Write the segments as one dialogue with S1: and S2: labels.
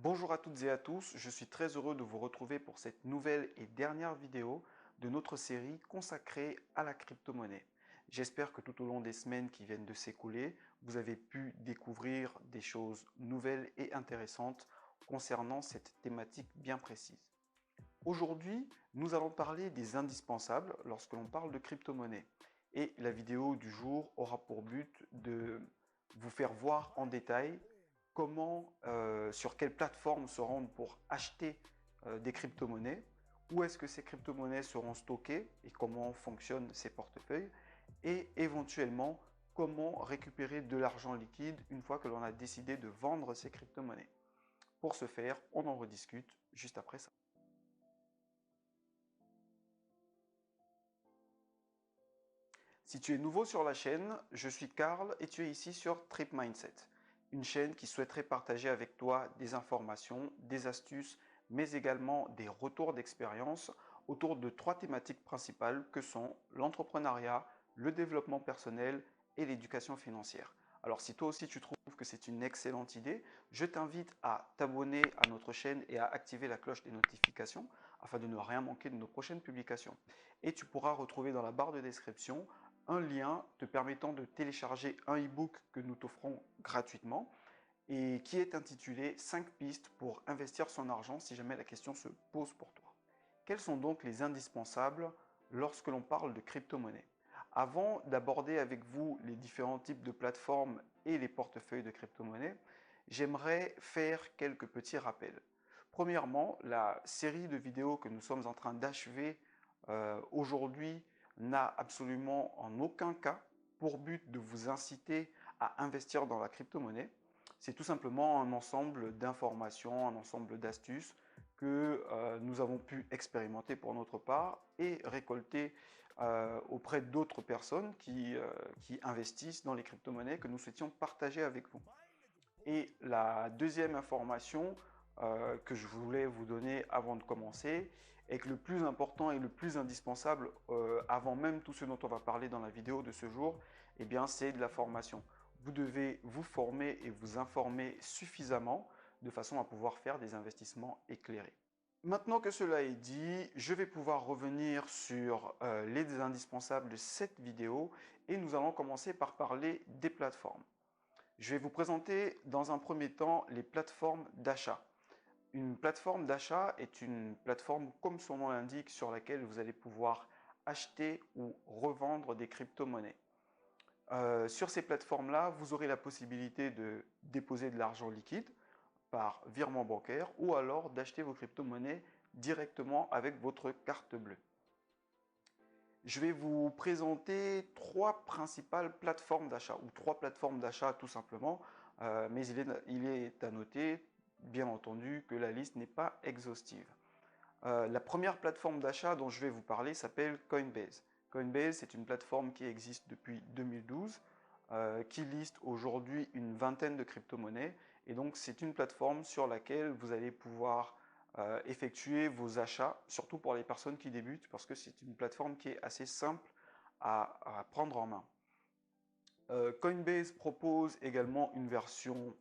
S1: Bonjour à toutes et à tous, je suis très heureux de vous retrouver pour cette nouvelle et dernière vidéo de notre série consacrée à la crypto-monnaie. J'espère que tout au long des semaines qui viennent de s'écouler, vous avez pu découvrir des choses nouvelles et intéressantes concernant cette thématique bien précise. Aujourd'hui, nous allons parler des indispensables lorsque l'on parle de crypto-monnaie. Et la vidéo du jour aura pour but de vous faire voir en détail comment, sur quelle plateforme se rendre pour acheter des crypto-monnaies, où est-ce que ces crypto-monnaies seront stockées et comment fonctionnent ces portefeuilles, et éventuellement comment récupérer de l'argent liquide une fois que l'on a décidé de vendre ces crypto-monnaies. Pour ce faire, on en rediscute juste après ça. Si tu es nouveau sur la chaîne, je suis Karl et tu es ici sur Trip Mindset, une chaîne qui souhaiterait partager avec toi des informations, des astuces, mais également des retours d'expérience autour de trois thématiques principales que sont l'entrepreneuriat, le développement personnel et l'éducation financière. Alors si toi aussi tu trouves que c'est une excellente idée, je t'invite à t'abonner à notre chaîne et à activer la cloche des notifications afin de ne rien manquer de nos prochaines publications. Et tu pourras retrouver dans la barre de description un lien te permettant de télécharger un e-book que nous t'offrons gratuitement et qui est intitulé 5 pistes pour investir son argent si jamais la question se pose pour toi. Quels sont donc les indispensables lorsque l'on parle de crypto-monnaie? Avant d'aborder avec vous les différents types de plateformes et les portefeuilles de crypto-monnaie, j'aimerais faire quelques petits rappels. Premièrement, la série de vidéos que nous sommes en train d'achever aujourd'hui n'a absolument en aucun cas pour but de vous inciter à investir dans la crypto-monnaie. C'est tout simplement un ensemble d'informations, un ensemble d'astuces que nous avons pu expérimenter pour notre part et récolter auprès d'autres personnes qui investissent dans les crypto-monnaies que nous souhaitions partager avec vous. Et la deuxième information que je voulais vous donner avant de commencer est que le plus important et le plus indispensable avant même tout ce dont on va parler dans la vidéo de ce jour, eh bien c'est de la formation. Vous devez vous former et vous informer suffisamment de façon à pouvoir faire des investissements éclairés. Maintenant que cela est dit, je vais pouvoir revenir sur les indispensables de cette vidéo et nous allons commencer par parler des plateformes. Je vais vous présenter dans un premier temps les plateformes d'achat. Une plateforme d'achat est une plateforme, comme son nom l'indique, sur laquelle vous allez pouvoir acheter ou revendre des crypto-monnaies. Sur ces plateformes-là, vous aurez la possibilité de déposer de l'argent liquide par virement bancaire ou alors d'acheter vos crypto-monnaies directement avec votre carte bleue. Je vais vous présenter trois principales plateformes d'achat, ou trois plateformes d'achat tout simplement, mais il est à noter, bien entendu, que la liste n'est pas exhaustive. La première plateforme d'achat dont je vais vous parler s'appelle Coinbase. Coinbase, c'est une plateforme qui existe depuis 2012, qui liste aujourd'hui une vingtaine de crypto-monnaies, et donc c'est une plateforme sur laquelle vous allez pouvoir effectuer vos achats, surtout pour les personnes qui débutent, parce que c'est une plateforme qui est assez simple à prendre en main. Coinbase propose également une version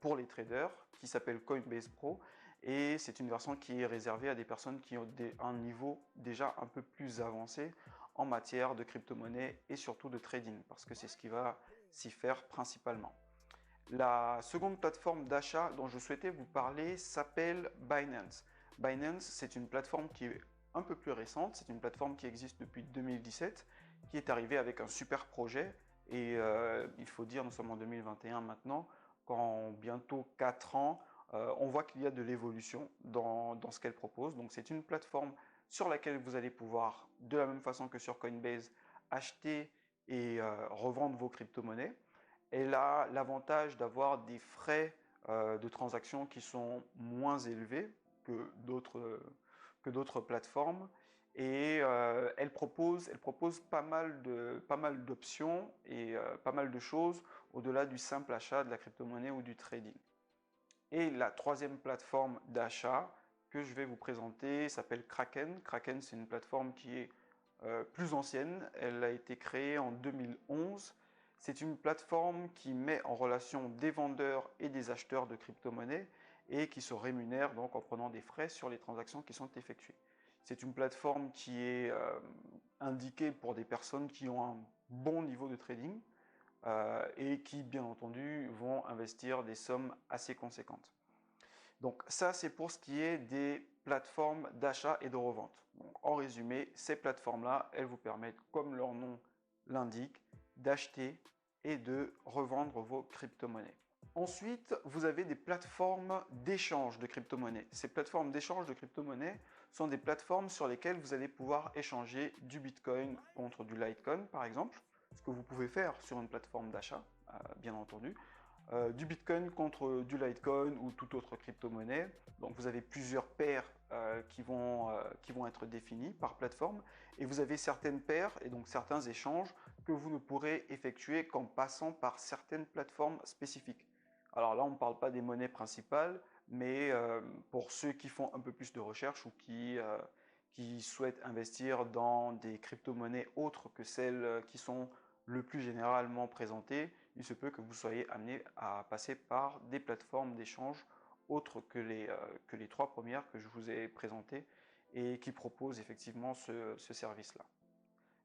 S1: pour les traders qui s'appelle Coinbase Pro, et c'est une version qui est réservée à des personnes qui ont un niveau déjà un peu plus avancé en matière de crypto-monnaie et surtout de trading, parce que c'est ce qui va s'y faire principalement. La seconde plateforme d'achat dont je souhaitais vous parler s'appelle Binance. Binance, c'est une plateforme qui est un peu plus récente, c'est une plateforme qui existe depuis 2017, qui est arrivée avec un super projet, et il faut dire, nous sommes en 2021 maintenant, qu'en bientôt 4 ans, on voit qu'il y a de l'évolution dans ce qu'elle propose. Donc c'est une plateforme sur laquelle vous allez pouvoir, de la même façon que sur Coinbase, acheter et revendre vos crypto-monnaies. Elle a l'avantage d'avoir des frais de transaction qui sont moins élevés que d'autres plateformes, et elle propose pas mal d'options et pas mal de choses au-delà du simple achat de la crypto-monnaie ou du trading. Et la troisième plateforme d'achat que je vais vous présenter s'appelle Kraken. Kraken, c'est une plateforme qui est plus ancienne. Elle a été créée en 2011. C'est une plateforme qui met en relation des vendeurs et des acheteurs de crypto-monnaies et qui se rémunère donc en prenant des frais sur les transactions qui sont effectuées. C'est une plateforme qui est indiquée pour des personnes qui ont un bon niveau de trading et qui, bien entendu, vont investir des sommes assez conséquentes. Donc ça, c'est pour ce qui est des plateformes d'achat et de revente. Donc, en résumé, ces plateformes-là, elles vous permettent, comme leur nom l'indique, d'acheter et de revendre vos crypto-monnaies. Ensuite, vous avez des plateformes d'échange de crypto-monnaies. Ces plateformes d'échange de crypto-monnaies sont des plateformes sur lesquelles vous allez pouvoir échanger du Bitcoin contre du Litecoin, par exemple, ce que vous pouvez faire sur une plateforme d'achat, bien entendu. Du Bitcoin contre du Litecoin ou toute autre crypto-monnaie. Donc vous avez plusieurs paires qui vont être définies par plateforme et vous avez certaines paires et donc certains échanges que vous ne pourrez effectuer qu'en passant par certaines plateformes spécifiques. Alors là, on ne parle pas des monnaies principales, mais pour ceux qui font un peu plus de recherche ou qui souhaitent investir dans des crypto-monnaies autres que celles qui sont le plus généralement présentées, il se peut que vous soyez amené à passer par des plateformes d'échange autres que les trois premières que je vous ai présentées et qui proposent effectivement ce service-là.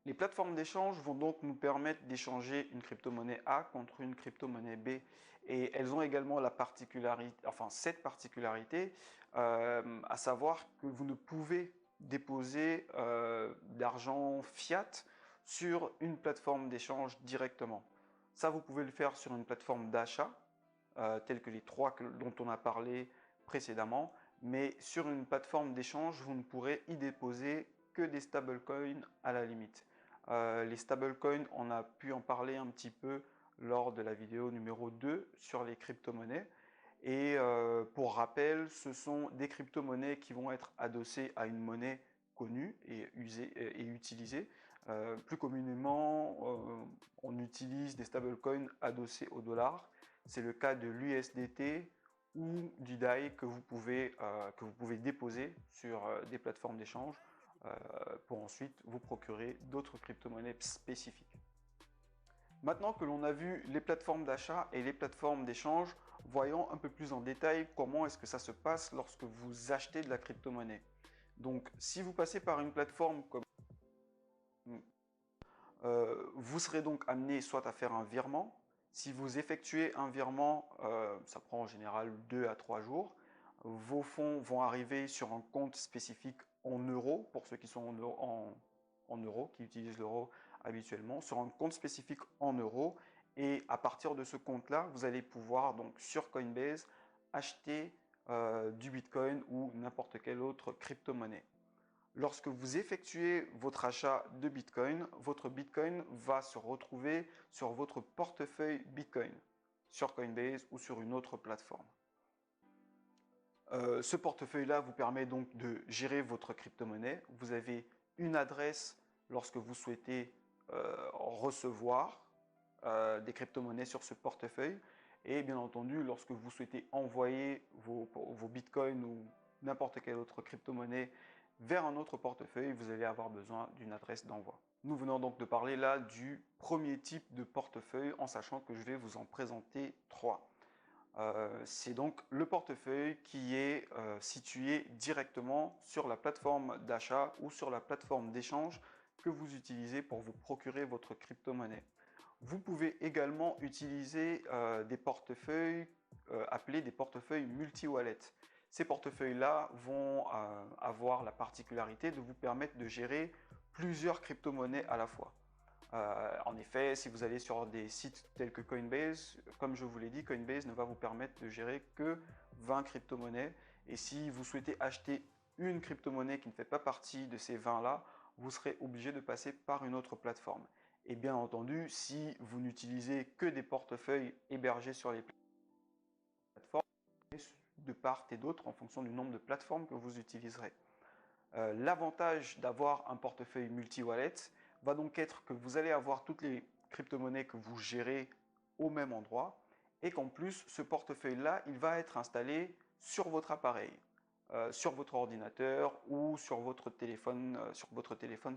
S1: Les plateformes d'échange vont donc nous permettre d'échanger une crypto-monnaie A contre une crypto-monnaie B. Et elles ont également la particularité, enfin cette particularité, à savoir que vous ne pouvez déposer d'argent fiat sur une plateforme d'échange directement. Ça, vous pouvez le faire sur une plateforme d'achat, telle que les trois dont on a parlé précédemment, mais sur une plateforme d'échange, vous ne pourrez y déposer que des stablecoins à la limite. Les stablecoins, on a pu en parler un petit peu lors de la vidéo numéro 2 sur les crypto-monnaies. Et pour rappel, ce sont des crypto-monnaies qui vont être adossées à une monnaie connue et utilisée. Plus communément, on utilise des stablecoins adossés au dollar. C'est le cas de l'USDT ou du DAI que vous pouvez déposer sur des plateformes d'échange pour ensuite vous procurer d'autres crypto-monnaies spécifiques. Maintenant que l'on a vu les plateformes d'achat et les plateformes d'échange, voyons un peu plus en détail comment est-ce que ça se passe lorsque vous achetez de la crypto-monnaie. Donc, si vous passez par une plateforme comme vous serez donc amené soit à faire un virement. Si vous effectuez un virement, ça prend en général 2 à 3 jours. Vos fonds vont arriver sur un compte spécifique en euros, pour ceux qui sont en euros, qui utilisent l'euro habituellement, sur un compte spécifique en euros. Et à partir de ce compte-là, vous allez pouvoir donc sur Coinbase acheter du Bitcoin ou n'importe quelle autre crypto-monnaie. Lorsque vous effectuez votre achat de Bitcoin, votre Bitcoin va se retrouver sur votre portefeuille Bitcoin, sur Coinbase ou sur une autre plateforme. Ce portefeuille-là vous permet donc de gérer votre crypto-monnaie. Vous avez une adresse lorsque vous souhaitez recevoir des crypto-monnaies sur ce portefeuille. Et bien entendu, lorsque vous souhaitez envoyer vos bitcoins ou n'importe quelle autre crypto-monnaie vers un autre portefeuille, vous allez avoir besoin d'une adresse d'envoi. Nous venons donc de parler là du premier type de portefeuille en sachant que je vais vous en présenter trois. C'est donc le portefeuille qui est situé directement sur la plateforme d'achat ou sur la plateforme d'échange que vous utilisez pour vous procurer votre crypto-monnaie. Vous pouvez également utiliser des portefeuilles appelés des portefeuilles multi-wallet. Ces portefeuilles-là vont avoir la particularité de vous permettre de gérer plusieurs crypto-monnaies à la fois. En effet, si vous allez sur des sites tels que Coinbase, comme je vous l'ai dit, Coinbase ne va vous permettre de gérer que 20 crypto-monnaies. Et si vous souhaitez acheter une crypto-monnaie qui ne fait pas partie de ces 20-là, vous serez obligé de passer par une autre plateforme. Et bien entendu, si vous n'utilisez que des portefeuilles hébergés sur les plateformes, de part et d'autre en fonction du nombre de plateformes que vous utiliserez. L'avantage d'avoir un portefeuille multi-wallet va donc être que vous allez avoir toutes les crypto-monnaies que vous gérez au même endroit et qu'en plus, ce portefeuille-là, il va être installé sur votre appareil, sur votre ordinateur ou sur votre téléphone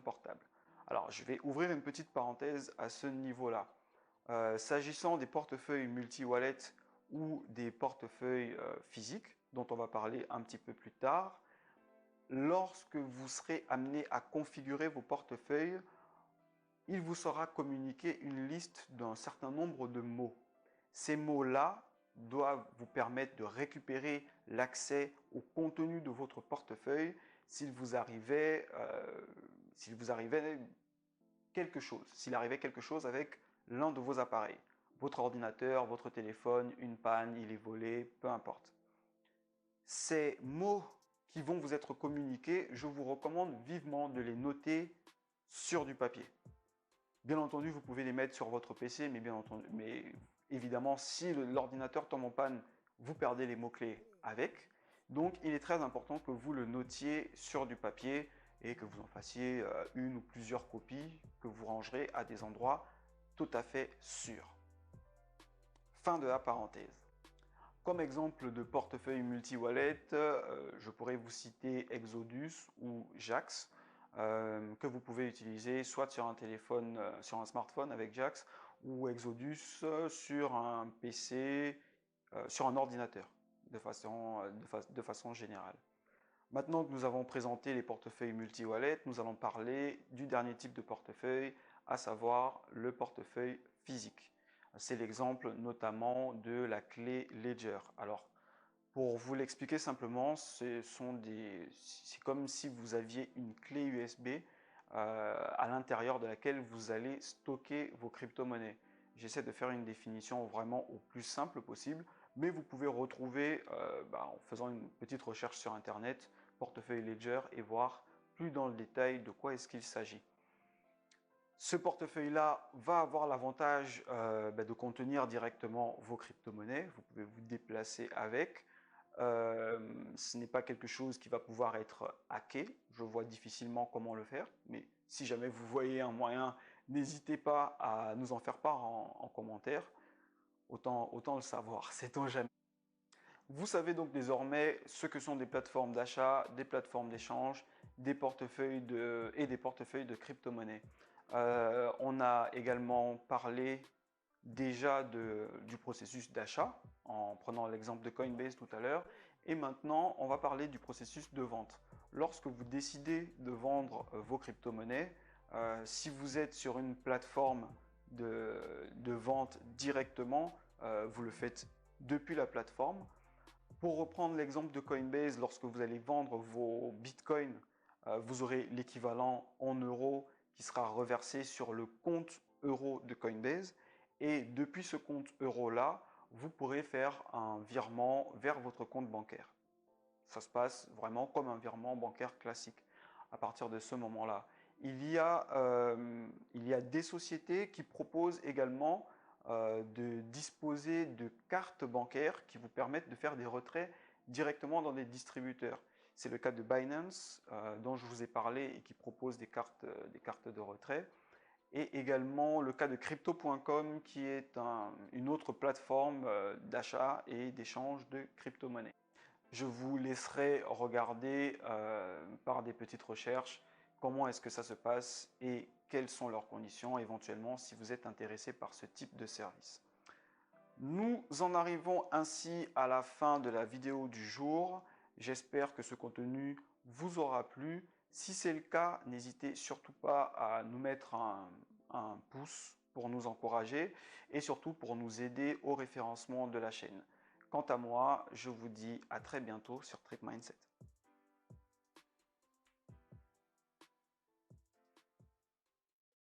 S1: portable. Alors, je vais ouvrir une petite parenthèse à ce niveau-là. S'agissant des portefeuilles multi-wallet ou des portefeuilles physiques, dont on va parler un petit peu plus tard, lorsque vous serez amené à configurer vos portefeuilles, il vous sera communiqué une liste d'un certain nombre de mots. Ces mots-là doivent vous permettre de récupérer l'accès au contenu de votre portefeuille s'il vous arrivait quelque chose avec l'un de vos appareils, votre ordinateur, votre téléphone, une panne, il est volé, peu importe. Ces mots qui vont vous être communiqués, je vous recommande vivement de les noter sur du papier. Bien entendu, vous pouvez les mettre sur votre PC, mais évidemment, si l'ordinateur tombe en panne, vous perdez les mots-clés avec. Donc, il est très important que vous le notiez sur du papier et que vous en fassiez une ou plusieurs copies que vous rangerez à des endroits tout à fait sûrs. Fin de la parenthèse. Comme exemple de portefeuille multi-wallet, je pourrais vous citer Exodus ou Jaxx, que vous pouvez utiliser soit sur un téléphone, sur un smartphone avec Jaxx, ou Exodus sur un PC, sur un ordinateur, de façon générale. Maintenant que nous avons présenté les portefeuilles multi-wallet, nous allons parler du dernier type de portefeuille, à savoir le portefeuille physique. C'est l'exemple notamment de la clé Ledger. Alors, pour vous l'expliquer simplement, c'est comme si vous aviez une clé USB à l'intérieur de laquelle vous allez stocker vos crypto-monnaies. J'essaie de faire une définition vraiment au plus simple possible, mais vous pouvez retrouver, en faisant une petite recherche sur Internet, portefeuille Ledger et voir plus dans le détail de quoi est-ce qu'il s'agit. Ce portefeuille-là va avoir l'avantage de contenir directement vos crypto-monnaies. Vous pouvez vous déplacer avec. Ce n'est pas quelque chose qui va pouvoir être hacké. Je vois difficilement comment le faire, mais si jamais vous voyez un moyen, n'hésitez pas à nous en faire part en commentaire. Autant le savoir, sait-on jamais. Vous savez donc désormais ce que sont des plateformes d'achat, des plateformes d'échange, des portefeuilles et des portefeuilles de crypto-monnaies. On a également parlé déjà du processus d'achat, en prenant l'exemple de Coinbase tout à l'heure, et maintenant on va parler du processus de vente. Lorsque vous décidez de vendre vos crypto-monnaies, si vous êtes sur une plateforme de vente directement, vous le faites depuis la plateforme. Pour reprendre l'exemple de Coinbase, lorsque vous allez vendre vos bitcoins, vous aurez l'équivalent en euros qui sera reversé sur le compte euro de Coinbase. Et depuis ce compte euro-là, vous pourrez faire un virement vers votre compte bancaire. Ça se passe vraiment comme un virement bancaire classique à partir de ce moment-là. Il y a des sociétés qui proposent également de disposer de cartes bancaires qui vous permettent de faire des retraits directement dans des distributeurs. C'est le cas de Binance, dont je vous ai parlé et qui propose des cartes de retrait. Et également le cas de Crypto.com qui est une autre plateforme d'achat et d'échange de crypto-monnaies. Je vous laisserai regarder par des petites recherches comment est-ce que ça se passe et quelles sont leurs conditions éventuellement si vous êtes intéressé par ce type de service. Nous en arrivons ainsi à la fin de la vidéo du jour. J'espère que ce contenu vous aura plu. Si c'est le cas, n'hésitez surtout pas à nous mettre un pouce pour nous encourager et surtout pour nous aider au référencement de la chaîne. Quant à moi, je vous dis à très bientôt sur Trip Mindset.